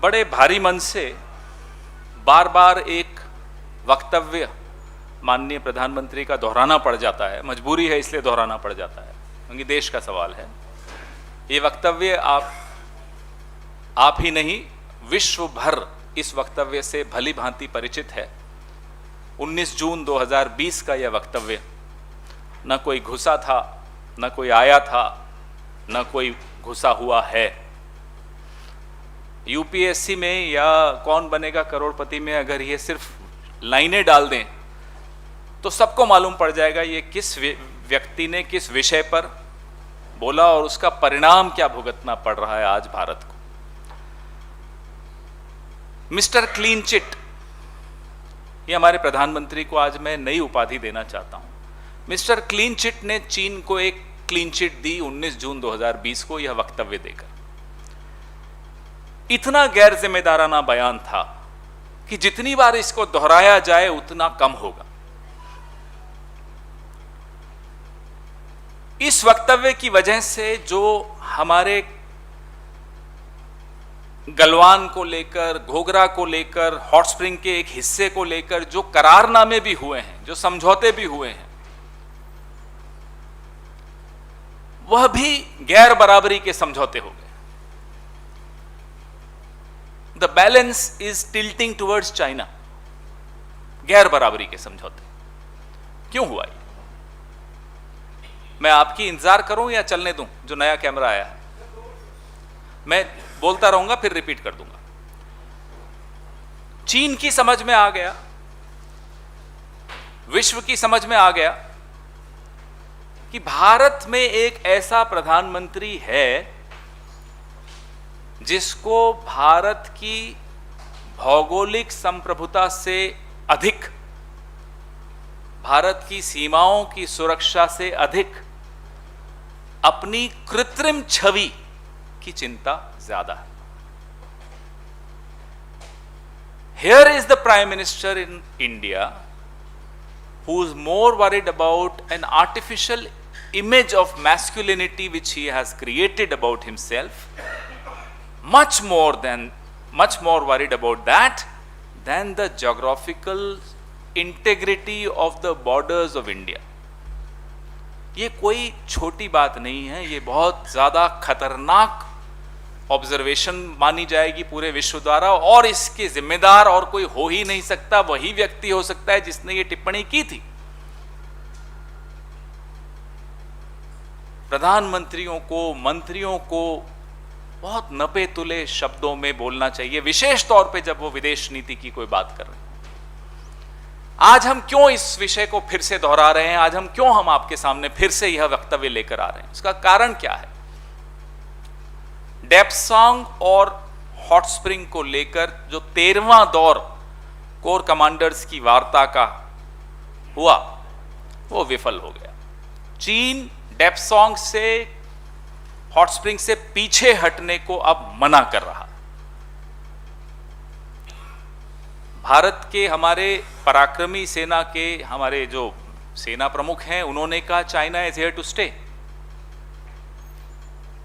बड़े भारी मन से बार बार एक वक्तव्य माननीय प्रधानमंत्री का दोहराना पड़ जाता है। मजबूरी है इसलिए दोहराना पड़ जाता है क्योंकि देश का सवाल है। ये वक्तव्य आप ही नहीं, विश्व भर इस वक्तव्य से भली भांति परिचित है। 19 जून 2020 का यह वक्तव्य, न कोई घुसा था, न कोई आया था, न कोई घुसा हुआ है। यूपीएससी में या कौन बनेगा करोड़पति में अगर ये सिर्फ लाइनें डाल दें तो सबको मालूम पड़ जाएगा ये किस व्यक्ति ने किस विषय पर बोला और उसका परिणाम क्या भुगतना पड़ रहा है आज भारत को। मिस्टर क्लीन चिट, ये हमारे प्रधानमंत्री को आज मैं नई उपाधि देना चाहता हूं। मिस्टर क्लीन चिट ने चीन को एक क्लीन चिट दी 19 जून 2020 को यह वक्तव्य देकर। इतना गैर जिम्मेदाराना बयान था कि जितनी बार इसको दोहराया जाए उतना कम होगा। इस वक्तव्य की वजह से जो हमारे गलवान को लेकर, घोघरा को लेकर, हॉट स्प्रिंग के एक हिस्से को लेकर जो करारनामे भी हुए हैं, जो समझौते भी हुए हैं, वह भी गैर बराबरी के समझौते हो गए। The balance is tilting towards China. गैर बराबरी के समझौते क्यों हुआ ये? मैं आपकी इंतजार करूं या चलने दूं? जो नया कैमरा आया है मैं बोलता रहूंगा फिर रिपीट कर दूंगा। चीन की समझ में आ गया, विश्व की समझ में आ गया कि भारत में एक ऐसा प्रधानमंत्री है जिसको भारत की भौगोलिक संप्रभुता से अधिक, भारत की सीमाओं की सुरक्षा से अधिक अपनी कृत्रिम छवि की चिंता ज्यादा है। Here is the Prime Minister in India who is more worried about an artificial image of masculinity which he has created about himself, much more worried about that than the geographical integrity of the borders of India. ये कोई छोटी बात नहीं है, ये बहुत ज्यादा खतरनाक ऑब्जर्वेशन मानी जाएगी पूरे विश्व द्वारा, और इसके जिम्मेदार और कोई हो ही नहीं सकता। वही व्यक्ति हो सकता है जिसने ये टिप्पणी की थी। प्रधानमंत्रियों को, मंत्रियों को बहुत नपे तुले शब्दों में बोलना चाहिए, विशेष तौर पे जब वो विदेश नीति की कोई बात कर रहे हैं। आज हम क्यों इस विषय को फिर से दोहरा रहे हैं? आज हम आपके सामने फिर से यह वक्तव्य लेकर आ रहे हैं? इसका कारण क्या है? डेप्सांग और हॉट स्प्रिंग को लेकर जो 13वां दौर कोर कमांडर्स की वार्ता का हुआ वो विफल हो गया। चीन डेप्सांग से, हॉट स्प्रिंग से पीछे हटने को अब मना कर रहा। भारत के हमारे पराक्रमी सेना के हमारे जो सेना प्रमुख हैं उन्होंने कहा China is here to stay.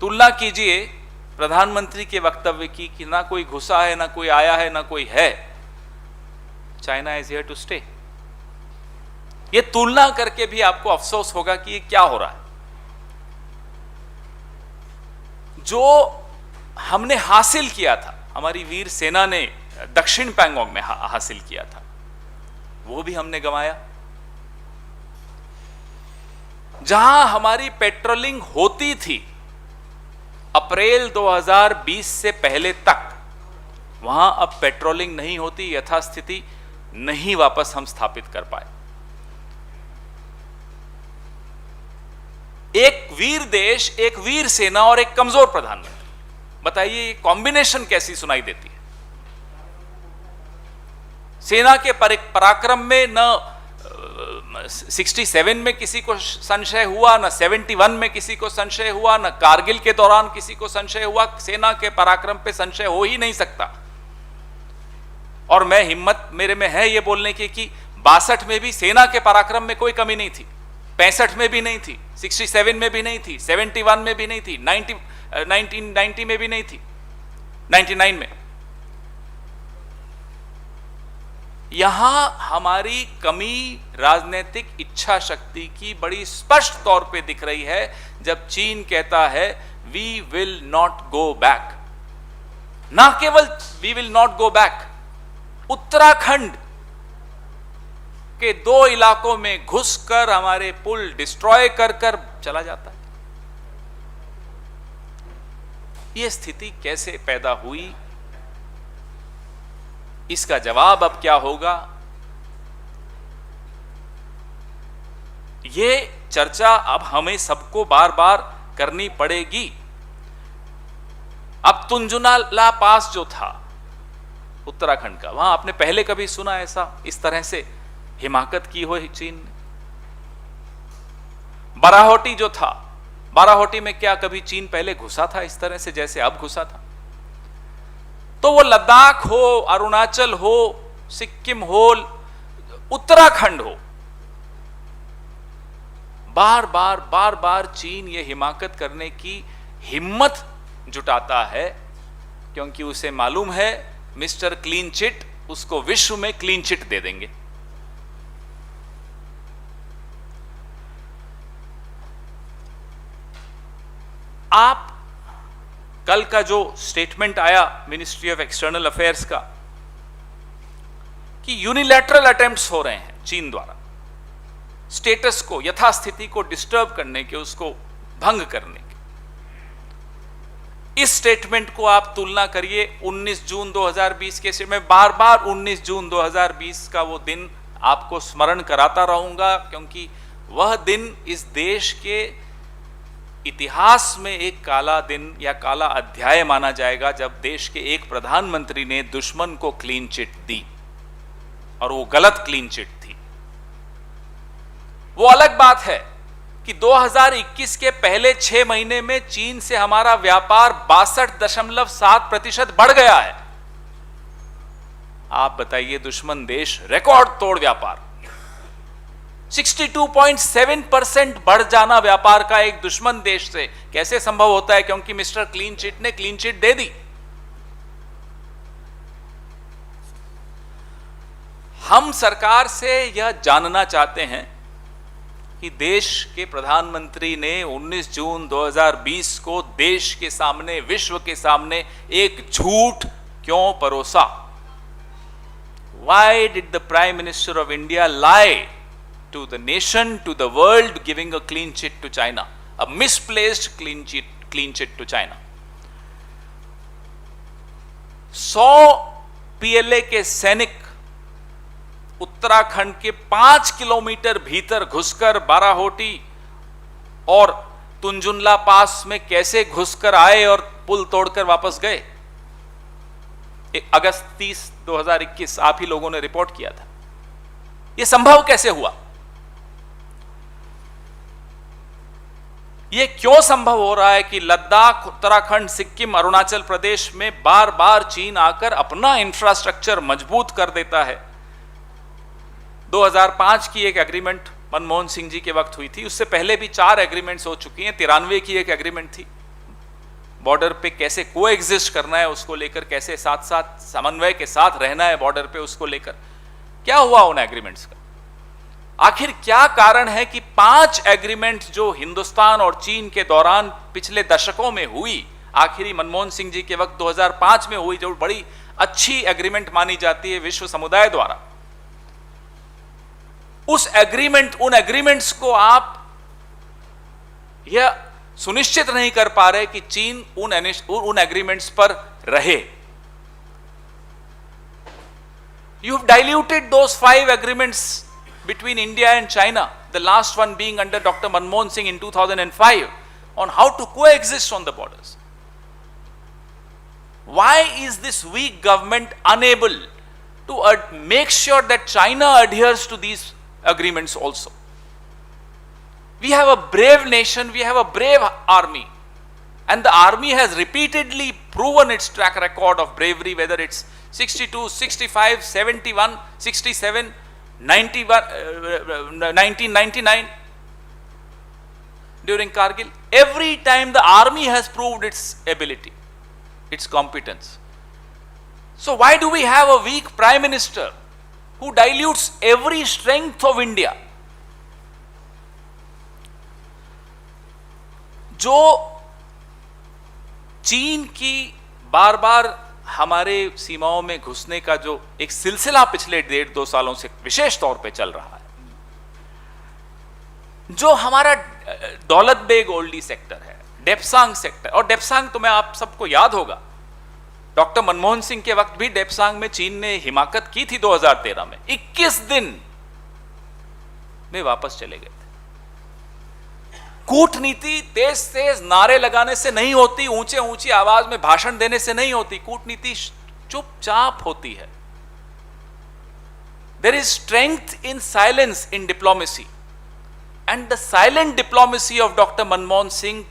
तुलना कीजिए प्रधानमंत्री के वक्तव्य की कि ना कोई घुसा है, ना कोई आया है, ना कोई है, China is here to stay. ये तुलना करके भी आपको अफसोस होगा कि ये क्या हो रहा है। जो हमने हासिल किया था, हमारी वीर सेना ने दक्षिण पैंगोंग में हासिल किया था, वो भी हमने गंवाया। जहां हमारी पेट्रोलिंग होती थी अप्रैल 2020 से पहले तक, वहां अब पेट्रोलिंग नहीं होती, यथास्थिति नहीं वापस हम स्थापित कर पाए। एक वीर देश, एक वीर सेना और एक कमजोर प्रधानमंत्री, बताइए ये कॉम्बिनेशन कैसी सुनाई देती है? सेना के पराक्रम में न 67 में किसी को संशय हुआ, न 71 में किसी को संशय हुआ, न कारगिल के दौरान किसी को संशय हुआ। सेना के पराक्रम पे संशय हो ही नहीं सकता। और मैं हिम्मत मेरे में है ये बोलने की कि 62 में भी सेना के पराक्रम में कोई कमी नहीं थी, 65 में भी नहीं थी, 67 में भी नहीं थी, 71 में भी नहीं थी, 1990 में भी नहीं थी, 99 में। यहां हमारी कमी राजनीतिक इच्छा शक्ति की बड़ी स्पष्ट तौर पे दिख रही है, जब चीन कहता है we will not go back. ना केवल we will not go back, Uttarakhand के 2 इलाकों में घुसकर हमारे पुल डिस्ट्रॉय कर कर चला जाता है। यह स्थिति कैसे पैदा हुई, इसका जवाब अब क्या होगा, यह चर्चा अब हमें सबको बार बार करनी पड़ेगी। अब तुंजुनाला पास जो था उत्तराखंड का, वहां आपने पहले कभी सुना ऐसा इस तरह से हिमाकत की हो चीन ने? बाराहोटी जो था, बाराहोटी में क्या कभी चीन पहले घुसा था इस तरह से जैसे अब घुसा था? तो वो लद्दाख हो, अरुणाचल हो, सिक्किम हो, उत्तराखंड हो, बार बार चीन ये हिमाकत करने की हिम्मत जुटाता है, क्योंकि उसे मालूम है मिस्टर क्लीन चिट उसको विश्व में क्लीन चिट दे देंगे। आप कल का जो स्टेटमेंट आया मिनिस्ट्री ऑफ एक्सटर्नल अफेयर्स का कि यूनिलैटरल अटेम्प्ट्स हो रहे हैं चीन द्वारा स्टेटस को, यथास्थिति को डिस्टर्ब करने के, उसको भंग करने के, इस स्टेटमेंट को आप तुलना करिए 19 जून 2020 के। मैं बार बार 19 जून 2020 का वो दिन आपको स्मरण कराता रहूंगा, क्योंकि वह दिन इस देश के इतिहास में एक काला दिन या काला अध्याय माना जाएगा, जब देश के एक प्रधानमंत्री ने दुश्मन को क्लीन चिट दी, और वो गलत क्लीन चिट थी। वो अलग बात है कि 2021 के पहले 6 महीने में चीन से हमारा व्यापार 62.7% बढ़ गया है। आप बताइए, दुश्मन देश रिकॉर्ड तोड़ व्यापार, 62.7% बढ़ जाना व्यापार का एक दुश्मन देश से कैसे संभव होता है? क्योंकि मिस्टर क्लीन चिट ने क्लीन चिट दे दी। हम सरकार से यह जानना चाहते हैं कि देश के प्रधानमंत्री ने 19 जून 2020 को देश के सामने, विश्व के सामने एक झूठ क्यों परोसा? Why did the Prime Minister of India lie to the nation, to the world, giving a clean chit to China, a misplaced clean chit to China? 100 PLA के सैनिक उत्तराखंड के 5 किलोमीटर भीतर घुसकर बाराहोटी और तुंजुनला पास में कैसे घुसकर आए और पुल तोड़कर वापस गए? अगस्त 30, 2021 आप ही लोगों ने रिपोर्ट किया था। यह संभव कैसे हुआ? यह क्यों संभव हो रहा है कि लद्दाख, उत्तराखंड, सिक्किम, अरुणाचल प्रदेश में बार बार चीन आकर अपना इंफ्रास्ट्रक्चर मजबूत कर देता है? 2005 की एक एग्रीमेंट मनमोहन सिंह जी के वक्त हुई थी, उससे पहले भी 4 एग्रीमेंट्स हो चुकी हैं। 93 की एक एग्रीमेंट थी, बॉर्डर पे कैसे कोएग्जिस्ट करना है उसको लेकर, कैसे साथ साथ समन्वय के साथ रहना है बॉर्डर पे, उसको लेकर क्या हुआ उन एग्रीमेंट्स का? आखिर क्या कारण है कि 5 एग्रीमेंट जो हिंदुस्तान और चीन के दौरान पिछले दशकों में हुई, आखिरी मनमोहन सिंह जी के वक्त 2005 में हुई, जो बड़ी अच्छी एग्रीमेंट मानी जाती है विश्व समुदाय द्वारा, उन एग्रीमेंट्स को आप यह सुनिश्चित नहीं कर पा रहे कि चीन उन एग्रीमेंट्स पर रहे। You have diluted those 5 agreements between India and China, the last one being under Dr. Manmohan Singh in 2005, on how to coexist on the borders. Why is this weak government unable to make sure that China adheres to these agreements also? We have a brave nation, we have a brave army, and the army has repeatedly proven its track record of bravery, whether it's 62, 65, 71, 67, 91, 1999 during Kargil. Every time the army has proved its ability, its competence. So why do we have a weak prime minister who dilutes every strength of India. जो चीन की बार बार हमारे सीमाओं में घुसने का जो एक सिलसिला पिछले 1.5-2 सालों से विशेष तौर पे चल रहा है, जो हमारा दौलत बेग ओल्डी सेक्टर है, डेप्सांग सेक्टर, और डेप्सांग तो मैं आप सबको याद होगा, डॉक्टर मनमोहन सिंह के वक्त भी डेप्सांग में चीन ने हिमाकत की थी 2013 में, 21 दिन में वापस चले गए थे। कूटनीति तेज तेज नारे लगाने से नहीं होती, ऊंचे ऊंची आवाज में भाषण देने से नहीं होती, कूटनीति चुपचाप होती है। There is strength in silence in diplomacy, and the silent diplomacy of Dr. Manmohan Singh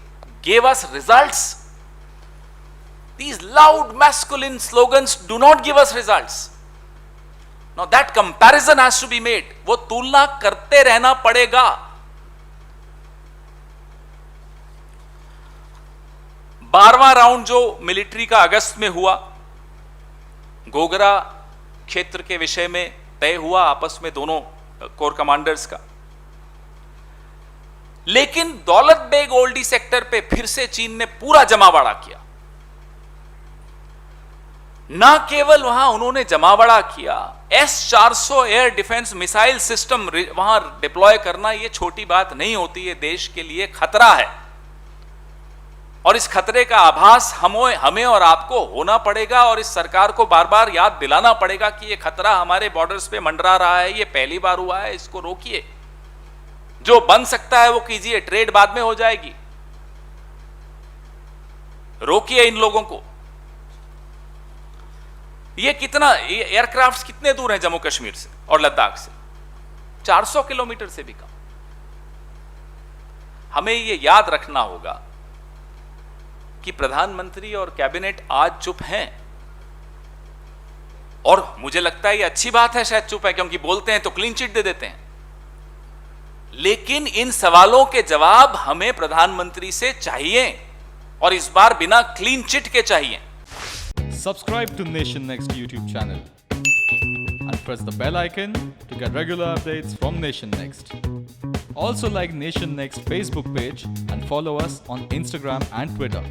gave us results. These loud masculine slogans do not give us results. Now that comparison has to be made. वो तुलना करते रहना पड़ेगा। बारहवां round जो military का अगस्त में हुआ, गोगरा क्षेत्र के विषय में तय हुआ आपस में दोनों कोर कमांडर्स का, लेकिन दौलत बेग ओल्डी सेक्टर पे फिर से चीन ने पूरा जमावड़ा किया। ना केवल वहां उन्होंने जमावड़ा किया, S-400 air defence missile system वहां डिप्लॉय करना ये छोटी बात नहीं होती है, देश के लिए खतरा है। और इस खतरे का आभास हमें और आपको होना पड़ेगा, और इस सरकार को बार बार याद दिलाना पड़ेगा कि ये खतरा हमारे बॉर्डर्स पे मंडरा रहा है, ये पहली बार हुआ है, इसको रोकिए। जो बन सकता है वो कीजिए, ट्रेड बाद में हो जाएगी, रोकिए इन लोगों को। ये कितना एयरक्राफ्ट कितने दूर हैं जम्मू कश्मीर से और लद्दाख से? 400 किलोमीटर से भी कम। हमें ये याद रखना होगा कि प्रधानमंत्री और कैबिनेट आज चुप हैं, और मुझे लगता है ये अच्छी बात है शायद चुप है, क्योंकि बोलते हैं तो क्लीन चिट दे देते हैं। लेकिन इन सवालों के जवाब हमें प्रधानमंत्री से चाहिए, और इस बार बिना क्लीन चिट के चाहिए। Subscribe to Nation Next YouTube channel and press the bell icon to get regular updates from Nation Next. Also like Nation Next Facebook page and follow us on Instagram and Twitter.